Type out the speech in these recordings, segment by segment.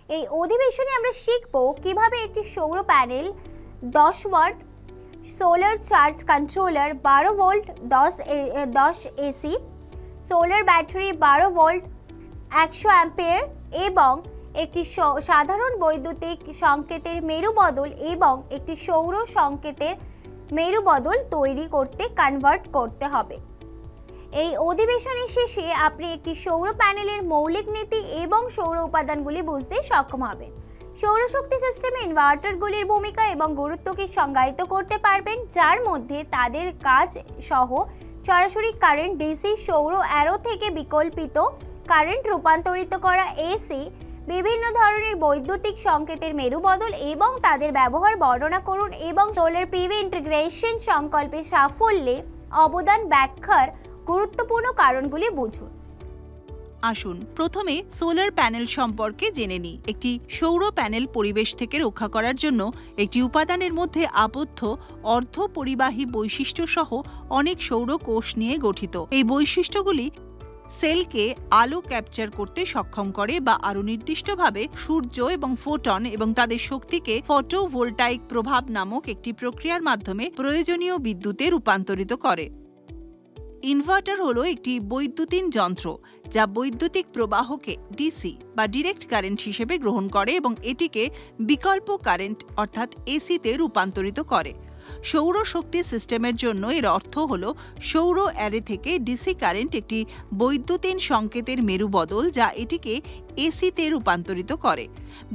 এই অধিবেশনে আমরা শিখব কিভাবে একটি সৌর panel 10 watt solar charge controller 12 volt 10 AC solar battery 12 volt 100 ampere এবং একটি সাধারণ বৈদ্যুতিক সংকেতের মেরু বদল এবং একটি সৌর সংকেতের মেরু বদল তৈরি করতে কনভার্ট করতে হবে। এই অধিবেশনের শেষে আপনি একটি সৌর প্যানেলের মৌলিক নীতি এবং সৌর উপাদানগুলি বুঝতে সক্ষম হবেন। সৌরশক্তি সিস্টেমে ইনভার্টারগুলির ভূমিকা এবং গুরুত্বকে সংজ্ঞায়িত করতে পারবেন, যার মধ্যে তাদের কাজ সহ সরাসরি কারেন্ট ডিসি সৌর অ্যারো থেকে বিকল্পিত কারেন্ট রূপান্তরিত করা এসি, বিভিন্ন ধরনের বৈদ্যুতিক সংকেতের মেরু বদল এবং তাদের ব্যবহার বর্ণনা করুন এবং সোলার পিভি ইন্টিগ্রেশন সংকল্পে সাফল্যে অবদান ব্যাখ্যার গুরুত্বপূর্ণ কারণগুলি বুঝুন। আসুন প্রথমে সোলার প্যানেল সম্পর্কে জেনে নিই। একটি সৌর প্যানেল পরিবেশ থেকে রক্ষা করার জন্য একটি উপাদানের মধ্যে আবদ্ধ অর্ধ পরিবাহী বৈশিষ্ট্য সহ অনেক সৌর কোষ নিয়ে গঠিত। এই বৈশিষ্ট্যগুলি সেলকে আলো ক্যাপচার করতে সক্ষম করে বা আরও নির্দিষ্টভাবে সূর্য এবং ফোটন এবং তাদের শক্তিকে ফটোভোল্টাইক প্রভাব নামক একটি প্রক্রিয়ার মাধ্যমে প্রয়োজনীয় বিদ্যুতে রূপান্তরিত করে। ইনভার্টার হলো একটি বৈদ্যুতিন যন্ত্র যা বৈদ্যুতিক প্রবাহকে ডিসি বা ডিরেক্ট কারেন্ট হিসেবে গ্রহণ করে এবং এটিকে বিকল্প কারেন্ট অর্থাৎ এসিতে রূপান্তরিত করে। সৌর শক্তি সিস্টেমের জন্য এর অর্থ হল সৌর অ্যারে থেকে ডিসি কারেন্ট একটি বৈদ্যুতিন সংকেতের মেরু বদল যা এটিকে এসিতে রূপান্তরিত করে।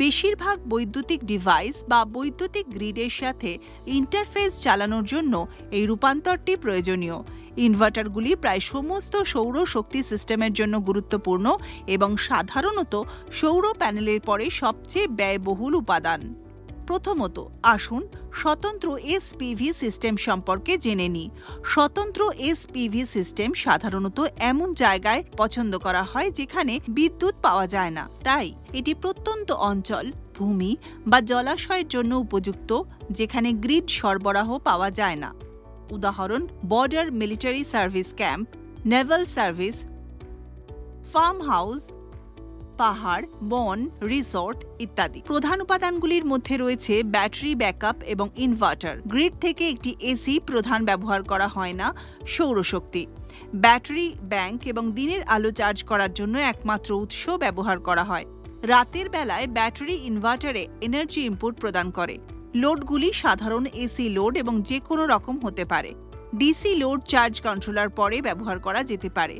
বেশিরভাগ বৈদ্যুতিক ডিভাইস বা বৈদ্যুতিক গ্রিডের সাথে ইন্টারফেস চালানোর জন্য এই রূপান্তরটি প্রয়োজনীয়। ইনভার্টারগুলি প্রায় সমস্ত সৌর শক্তি সিস্টেমের জন্য গুরুত্বপূর্ণ এবং সাধারণত সৌর প্যানেলের পরে সবচেয়ে ব্যয়বহুল উপাদান। প্রথমত আসুন স্বতন্ত্র এসপিভি সিস্টেম সম্পর্কে জেনে নিই। স্বতন্ত্র এসপিভি সিস্টেম সাধারণত এমন জায়গায় পছন্দ করা হয় যেখানে বিদ্যুৎ পাওয়া যায় না, তাই এটি প্রত্যন্ত অঞ্চল, ভূমি বা জলাশয়ের জন্য উপযুক্ত যেখানে গ্রিড সরবরাহ পাওয়া যায় না। উদাহরণ: border military service camp, Naval service, farm house, পাহাড়, বন, রিসোর্ট ইত্যাদি। প্রধান উপাদানগুলির মধ্যে রয়েছে ব্যাটারি ব্যাকআপ এবং ইনভার্টার। গ্রিড থেকে একটি এসি প্রধান ব্যবহার করা হয় না। সৌরশক্তি, ব্যাটারি ব্যাংক এবং দিনের আলো চার্জ করার জন্য একমাত্র উৎস ব্যবহার করা হয়। রাতের বেলায় ব্যাটারি ইনভার্টারে এনার্জি ইনপুট প্রদান করে। লোডগুলি সাধারণ এসি লোড এবং যে কোনো রকম হতে পারে। ডিসি লোড চার্জ কন্ট্রোলার পরে ব্যবহার করা যেতে পারে।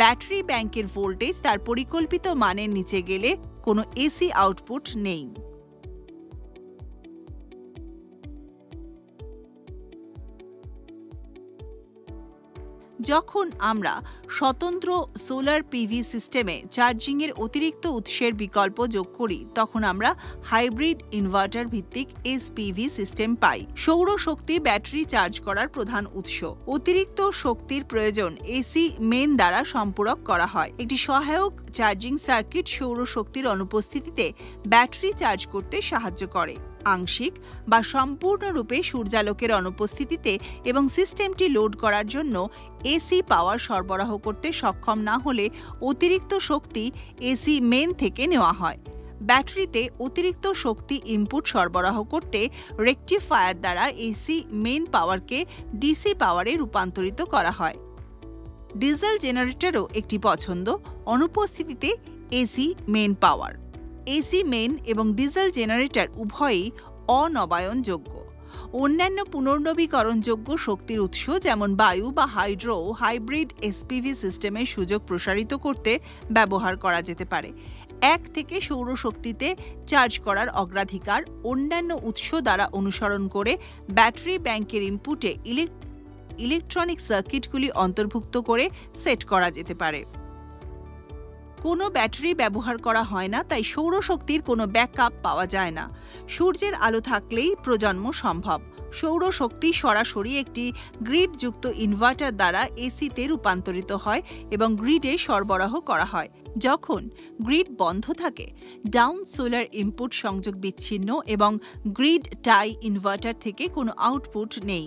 ব্যাটারি ব্যাংকের ভোল্টেজ তার পরিকল্পিত মানের নিচে গেলে কোনো এসি আউটপুট নেই। যখন আমরা স্বতন্ত্র সোলার পিভি সিস্টেমে চার্জিংয়ের অতিরিক্ত উৎসের বিকল্প যোগ করি তখন আমরা হাইব্রিড ইনভার্টার ভিত্তিক এসপিভি সিস্টেম পাই। সৌর শক্তি ব্যাটারি চার্জ করার প্রধান উৎস। অতিরিক্ত শক্তির প্রয়োজন এসি মেইন দ্বারা সম্পূরক করা হয়। একটি সহায়ক চার্জিং সার্কিট সৌর শক্তির অনুপস্থিতিতে ব্যাটারি চার্জ করতে সাহায্য করে। আংশিক বা সম্পূর্ণরূপে সূর্যালোকের অনুপস্থিতিতে এবং সিস্টেমটি লোড করার জন্য এসি পাওয়ার সরবরাহ করতে সক্ষম না হলে অতিরিক্ত শক্তি এসি মেইন থেকে নেওয়া হয়। ব্যাটারিতে অতিরিক্ত শক্তি ইনপুট সরবরাহ করতে রেকটিফায়ার দ্বারা এসি মেইন পাওয়ারকে ডিসি পাওয়ারে রূপান্তরিত করা হয়। ডিজেল জেনারেটরও একটি পছন্দ। অনুপস্থিতিতে এসি মেইন পাওয়ার। এসি মেইন এবং ডিজেল জেনারেটর উভয়ই অনবায়নযোগ্য। অন্যান্য পুনর্নবীকরণযোগ্য শক্তির উৎস যেমন বায়ু বা হাইড্রো হাইব্রিড এসপিভি সিস্টেমের সুযোগ প্রসারিত করতে ব্যবহার করা যেতে পারে। এক থেকে সৌরশক্তিতে চার্জ করার অগ্রাধিকার অন্যান্য উৎস দ্বারা অনুসরণ করে ব্যাটারি ব্যাংকের ইনপুটে ইলেকট্রনিক সার্কিটগুলি অন্তর্ভুক্ত করে সেট করা যেতে পারে। কোনো ব্যাটারি ব্যবহার করা হয় না, তাই সৌরশক্তির কোনো ব্যাকআপ পাওয়া যায় না। সূর্যের আলো থাকলেই প্রজন্ম সম্ভব। সৌরশক্তি সরাসরি একটি গ্রিডযুক্ত ইনভার্টার দ্বারা এসিতে রূপান্তরিত হয় এবং গ্রিডে সরবরাহ করা হয়। যখন গ্রিড বন্ধ থাকে, ডাউন সোলার ইনপুট সংযোগ বিচ্ছিন্ন এবং গ্রিড টাই ইনভার্টার থেকে কোনো আউটপুট নেই।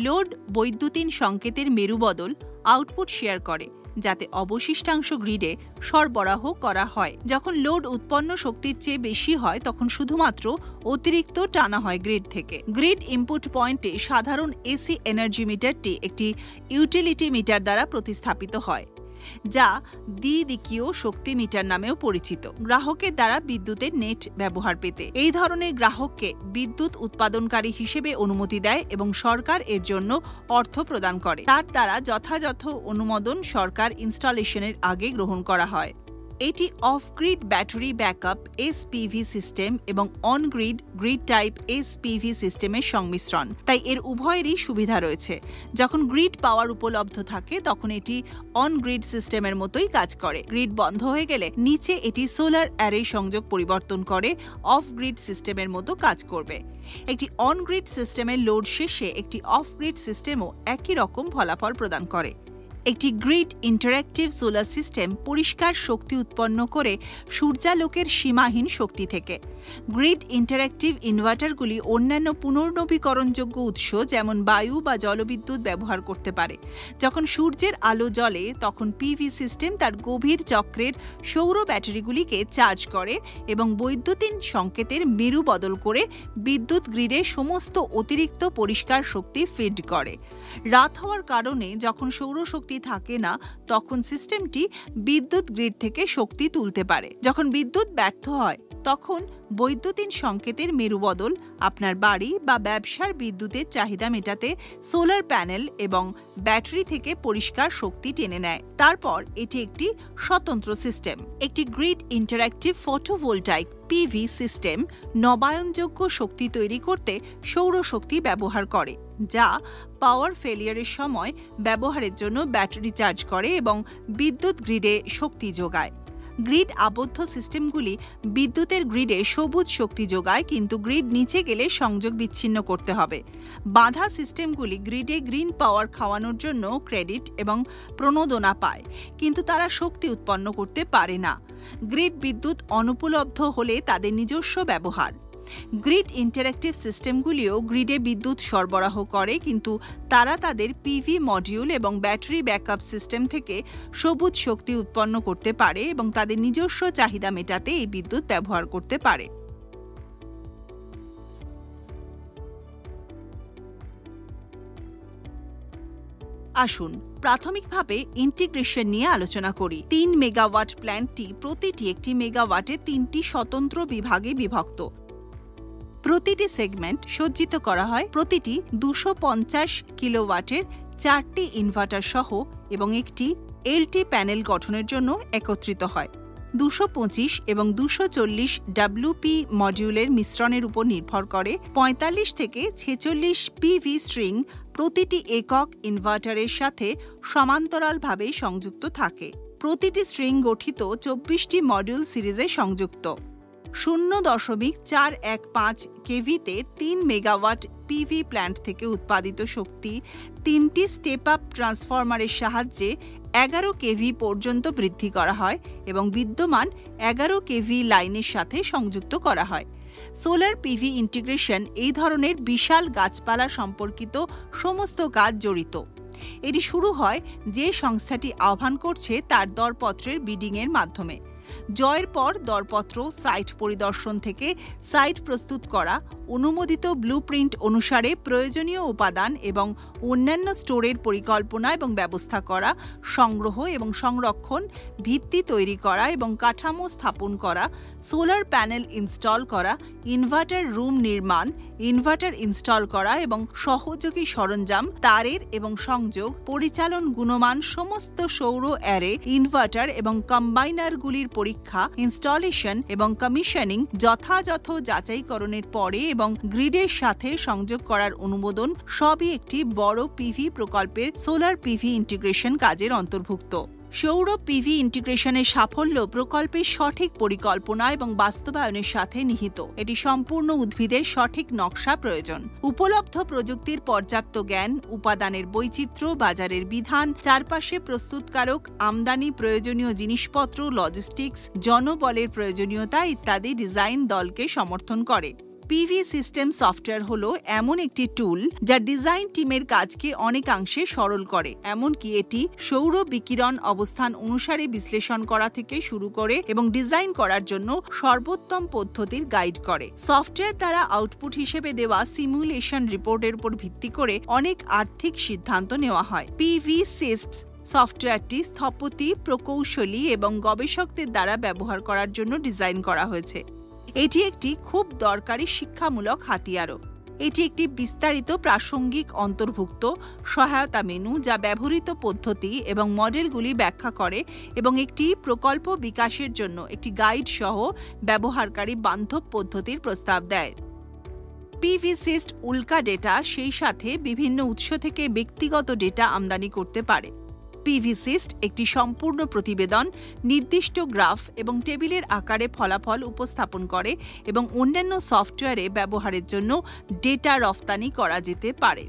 লোড বৈদ্যুতিন সংকেতের মেরু বদল আউটপুট শেয়ার করে। যাতে অবশিষ্টাংশ গ্রিডে সরবরাহ করা হয়। যখন লোড উৎপন্ন শক্তির চেয়ে বেশি হয় তখন শুধুমাত্র অতিরিক্ত টানা হয় গ্রিড থেকে। গ্রিড ইনপুট পয়েন্টে সাধারণ এসি এনার্জি মিটারটি একটি ইউটিলিটি মিটার দ্বারা প্রতিস্থাপিত হয়, যা দ্বিদিকীয় শক্তি মিটার নামেও পরিচিত। গ্রাহকের দ্বারা বিদ্যুতের নেট ব্যবহার পেতে এই ধরনের গ্রাহককে বিদ্যুৎ উৎপাদনকারী হিসেবে অনুমতি দেয় এবং সরকার এর জন্য অর্থ প্রদান করে। তার দ্বারা যথাযথ অনুমোদন সরকার ইনস্টলেশনের আগে গ্রহণ করা হয়। এটি off grid battery backup SPV system এবং on grid grid type SPV সিস্টেমের সংমিশ্রণ, তাই এর উভয়েরই সুবিধা রয়েছে। যখন গ্রিড পাওয়ার উপলব্ধ থাকে তখন এটি অন গ্রিড সিস্টেমের মতোই কাজ করে। গ্রিড বন্ধ হয়ে গেলে নিচে এটি সোলার অ্যারে সংযোগ পরিবর্তন করে অফ গ্রিড সিস্টেমের মতো কাজ করবে। একটি অন গ্রিড সিস্টেমের লোড শেষে একটি অফ গ্রিড সিস্টেমও একই রকম ফলাফল প্রদান করে। একটি গ্রিড ইন্টারঅ্যাক্টিভ সোলার সিস্টেম পরিষ্কার শক্তি উৎপন্ন করে সূর্যালোকের সীমাহীন শক্তি থেকে। গ্রিড ইন্টারঅ্যাক্টিভ ইনভার্টারগুলি অন্যান্য পুনর্নবীকরণযোগ্য উৎস যেমন বায়ু বা জলবিদ্যুৎ ব্যবহার করতে পারে। যখন সূর্যের আলো জ্বলে তখন পিভি সিস্টেম তার গভীর চক্রের সৌর ব্যাটারিগুলিকে চার্জ করে এবং বৈদ্যুতিন সংকেতের মেরু বদল করে বিদ্যুৎ গ্রিডে সমস্ত অতিরিক্ত পরিষ্কার শক্তি ফিড করে। রাত হওয়ার কারণে যখন সৌরশক্তি থাকে না তখন সিস্টেমটি বিদ্যুৎ গ্রিড থেকে শক্তি তুলতে পারে। যখন বিদ্যুৎ ব্যর্থ হয় তখন বৈদ্যুতিন সংকেতের মেরুবদল আপনার বাড়ি বা ব্যবসার বিদ্যুতের চাহিদা মেটাতে সোলার প্যানেল এবং ব্যাটারি থেকে পরিষ্কার শক্তি টেনে নেয়। তারপর এটি একটি স্বতন্ত্র সিস্টেম। একটি grid interactive photovoltaic PV system নবায়নযোগ্য শক্তি তৈরি করতে সৌরশক্তি ব্যবহার করে, যা পাওয়ার ফেলিয়ারের সময় ব্যবহারের জন্য ব্যাটারি চার্জ করে এবং বিদ্যুৎ গ্রিডে শক্তি যোগায়। গ্রিড আবদ্ধ সিস্টেমগুলি বিদ্যুতের গ্রিডে সবুজ শক্তি যোগায়, কিন্তু গ্রিড নিচে গেলে সংযোগ বিচ্ছিন্ন করতে হবে। বাঁধা সিস্টেমগুলি গ্রিডে গ্রিন পাওয়ার খাওয়ানোর জন্য ক্রেডিট এবং প্রণোদনা পায়, কিন্তু তারা শক্তি উৎপন্ন করতে পারে না। গ্রিড বিদ্যুৎ অনুপলব্ধ হলে তাদের নিজস্ব ব্যবহার। গ্রিড ইন্টারঅ্যাক্টিভ সিস্টেমগুলিও গ্রিডে বিদ্যুৎ সরবরাহ করে, কিন্তু তারা তাদের পিভি মডিউল এবং ব্যাটারি ব্যাকআপ সিস্টেম থেকে সবুজ শক্তি উৎপন্ন করতে পারে এবং তাদের নিজস্ব চাহিদা মেটাতে এই বিদ্যুৎ ব্যবহার করতে পারে। আসুন প্রাথমিকভাবে ইন্টিগ্রেশন নিয়ে আলোচনা করি। 3 মেগাওয়াট প্ল্যান্টটি প্রতিটি একটি মেগাওয়াটে 3টি স্বতন্ত্র বিভাগে বিভক্ত। প্রতিটি সেগমেন্ট সজ্জিত করা হয় প্রতিটি 250 কিলোওয়াটের 4টি ইনভার্টার সহ এবং একটি এলটি প্যানেল গঠনের জন্য একত্রিত হয়। 225 এবং 240 ডাব্লিউপি মডিউলের মিশ্রণের উপর নির্ভর করে 45 থেকে 46 পিভি স্ট্রিং প্রতিটি একক ইনভার্টারের সাথে সমান্তরালভাবে সংযুক্ত থাকে। প্রতিটি স্ট্রিং গঠিত 24টি মডিউল সিরিজে সংযুক্ত। 0.415 কেভিতে 3 মেগাওয়াট পিভি প্ল্যান্ট থেকে উৎপাদিত শক্তি 3টি স্টেপ আপ ট্রান্সফরমারের সাহায্যে 11 কেভি পর্যন্ত বৃদ্ধি করা হয় এবং বিদ্যমান 11 কেভি লাইনের সাথে সংযুক্ত করা হয়। সোলার পিভি ইন্টিগ্রেশন এই ধরনের বিশাল গাছপালা সম্পর্কিত সমস্ত কাজ জড়িত। এটি শুরু হয় যে সংস্থাটি আহ্বান করছে তার দরপত্রের বিডিংয়ের মাধ্যমে। জয়ের পর দরপত্র, সাইট পরিদর্শন থেকে সাইট প্রস্তুত করা, অনুমোদিত ব্লুপ্রিন্ট অনুসারে প্রয়োজনীয় উপাদান এবং অন্যান্য স্টোরের পরিকল্পনা এবং ব্যবস্থা করা, সংগ্রহ এবং সংরক্ষণ, ভিত্তি তৈরি করা এবং কাঠামো স্থাপন করা, সোলার প্যানেল ইনস্টল করা, ইনভার্টার রুম নির্মাণ, ইনভার্টার ইনস্টল করা এবং সহযোগী সরঞ্জাম, তারের এবং সংযোগ, পরিচালন গুণমান সমস্ত সৌর অ্যারে, ইনভার্টার এবং কম্বাইনারগুলির পরীক্ষা, ইনস্টলেশন এবং কমিশনিং, যথাযথ যাচাইকরণের পরে এবং গ্রিডের সাথে সংযোগ করার অনুমোদন সবই একটি বড় পিভি প্রকল্পের সোলার পিভি ইন্টিগ্রেশন কাজের অন্তর্ভুক্ত। সৌর পিভি ইন্টিগ্রেশনের সাফল্য প্রকল্পের সঠিক পরিকল্পনা এবং বাস্তবায়নের সাথে নিহিত। এটি সম্পূর্ণ উদ্ভিদের সঠিক নকশা প্রয়োজন। উপলব্ধ প্রযুক্তির পর্যাপ্ত জ্ঞান, উপাদানের বৈচিত্র্য, বাজারের বিধান, চারপাশে প্রস্তুতকারক, আমদানি, প্রয়োজনীয় জিনিসপত্র, লজিস্টিক্স, জনবলের প্রয়োজনীয়তা ইত্যাদি ডিজাইন দলকে সমর্থন করে। পিভি সিস্টেম সফটওয়্যার হলো এমন একটি টুল যা ডিজাইন টিমের কাজকে অনেকাংশে সরল করে। এমনকি এটি সৌর বিকিরণ অবস্থান অনুসারে বিশ্লেষণ করা থেকে শুরু করে এবং ডিজাইন করার জন্য সর্বোত্তম পদ্ধতির গাইড করে। সফটওয়্যার দ্বারা আউটপুট হিসেবে দেওয়া সিমুলেশন রিপোর্টের উপর ভিত্তি করে অনেক আর্থিক সিদ্ধান্ত নেওয়া হয়। পিভি সিস্ট সফটওয়্যারটি স্থপতি, প্রকৌশলী এবং গবেষকদের দ্বারা ব্যবহার করার জন্য ডিজাইন করা হয়েছে। এটি একটি খুব দরকারি শিক্ষামূলক হাতিয়ারও। এটি একটি বিস্তারিত প্রাসঙ্গিক অন্তর্ভুক্ত সহায়তা মেনু যা ব্যবহৃত পদ্ধতি এবং মডেলগুলি ব্যাখ্যা করে এবং একটি প্রকল্প বিকাশের জন্য একটি গাইড সহ ব্যবহারকারী বান্ধব পদ্ধতির প্রস্তাব দেয়। পিভি সিস্ট উল্কা ডেটা সেই সাথে বিভিন্ন উৎস থেকে ব্যক্তিগত ডেটা আমদানি করতে পারে। পিভি সিস্ট একটি সম্পূর্ণ প্রতিবেদন, নির্দিষ্ট গ্রাফ এবং টেবিলের আকারে ফলাফল উপস্থাপন করে এবং অন্যান্য সফটওয়্যারে ব্যবহারের জন্য ডেটা রফতানি করা যেতে পারে।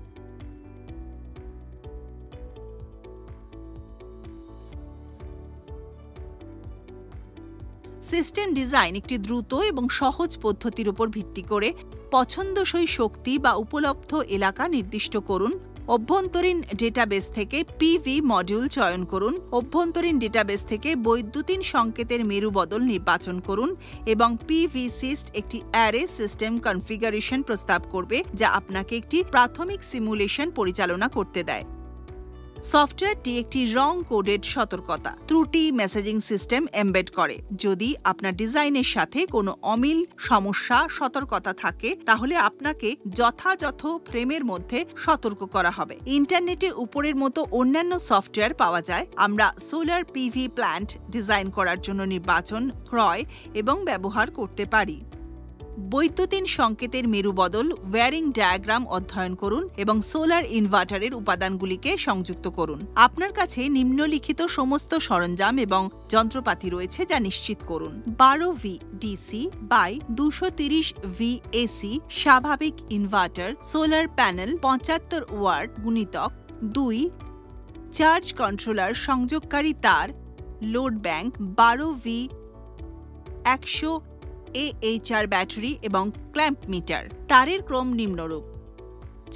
সিস্টেম ডিজাইন একটি দ্রুত এবং সহজ পদ্ধতির উপর ভিত্তি করে পছন্দসই শক্তি বা উপলব্ধ এলাকা নির্দিষ্ট করুন। অভ্যন্তরীণ ডেটাবেস থেকে পিভি মডিউল চয়ন করুন। অভ্যন্তরীণ ডেটাবেস থেকে বৈদ্যুতিন সংকেতের মেরু বদল নির্বাচন করুন এবং পিভি সিস্ট একটি অ্যারে সিস্টেম কনফিগারেশন প্রস্তাব করবে যা আপনাকে একটি প্রাথমিক সিমুলেশন পরিচালনা করতে দেয়। সফটওয়্যারটি একটি রং কোডেড সতর্কতা ত্রুটি মেসেজিং সিস্টেম এমবেড করে। যদি আপনার ডিজাইনের সাথে কোনো অমিল, সমস্যা, সতর্কতা থাকে তাহলে আপনাকে যথাযথ ফ্রেমের মধ্যে সতর্ক করা হবে। ইন্টারনেটে উপরের মতো অন্যান্য সফটওয়্যার পাওয়া যায়। আমরা সোলার পিভি প্ল্যান্ট ডিজাইন করার জন্য নির্বাচন, ক্রয় এবং ব্যবহার করতে পারি। বৈদ্যুতিন সংকেতের মেরু বদল, ওয়্যারিং ডায়াগ্রাম অধ্যয়ন করুন এবং সোলার ইনভার্টারের উপাদানগুলিকে সংযুক্ত করুন। আপনার কাছে নিম্নলিখিত সমস্ত সরঞ্জাম এবং যন্ত্রপাতি রয়েছে যা নিশ্চিত করুন: 12V DC by 230V AC স্বাভাবিক ইনভার্টার, সোলার প্যানেল 75 ওয়াট গুণিতক 2, চার্জ কন্ট্রোলার সংযোগকারী তার, load bank 12V 100 AHR battery এবং ক্ল্যাম্প মিটার। তারের ক্রম নিম্নরূপ: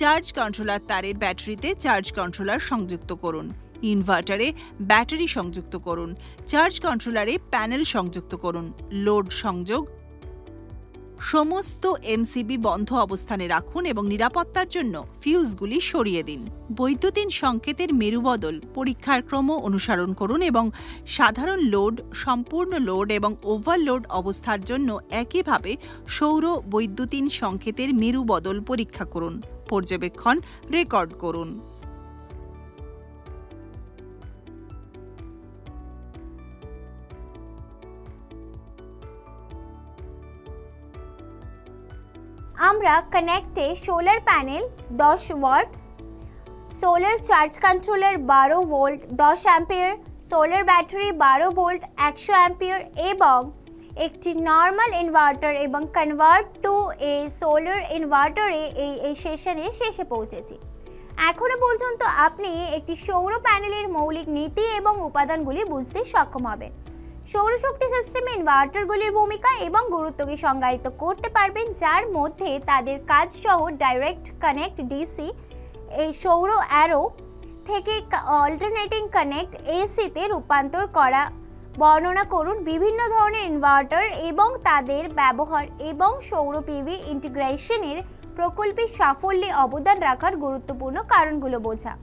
চার্জ কন্ট্রোলার তারের ব্যাটারিতে চার্জ কন্ট্রোলার সংযুক্ত করুন। ইনভার্টারে ব্যাটারি সংযুক্ত করুন। চার্জ কন্ট্রোলারে প্যানেল সংযুক্ত করুন। লোড সংযোগ। সমস্ত এমসিবি বন্ধ অবস্থানে রাখুন এবং নিরাপত্তার জন্য ফিউজগুলি সরিয়ে দিন। বৈদ্যুতিন সংকেতের মেরুবদল পরীক্ষার ক্রম অনুসরণ করুন এবং সাধারণ লোড, সম্পূর্ণ লোড এবং ওভারলোড অবস্থার জন্য একইভাবে সৌর বৈদ্যুতিন সংকেতের মেরুবদল পরীক্ষা করুন। পর্যবেক্ষণ রেকর্ড করুন। আমরা কানেক্টে solar panel 10 watt, solar charge controller 12 volt 10 ampere, solar battery 12 volt 100 ampere এবং একটি নর্মাল ইনভার্টার এবং কনভার্ট টু এ সোলার ইনভার্টারে এই সেশনে শেষে পৌঁছেছি। এখনো পর্যন্ত আপনি একটি সৌর প্যানেলের মৌলিক নীতি এবং উপাদানগুলি বুঝতে সক্ষম হবেন। সৌরশক্তি সিস্টেমে ইনভার্টারগুলির ভূমিকা এবং গুরুত্বকে সংজ্ঞায়িত করতে পারবেন, যার মধ্যে তাদের কাজ সহ ডাইরেক্ট কানেক্ট ডিসি এই সৌর অ্যারো থেকে অল্টারনেটিং কানেক্ট এসিতে রূপান্তর করা বর্ণনা করুন। বিভিন্ন ধরনের ইনভার্টার এবং তাদের ব্যবহার এবং সৌর পিভি ইন্টিগ্রেশনের প্রকল্পের সাফল্যে অবদান রাখার গুরুত্বপূর্ণ কারণগুলো বোঝা।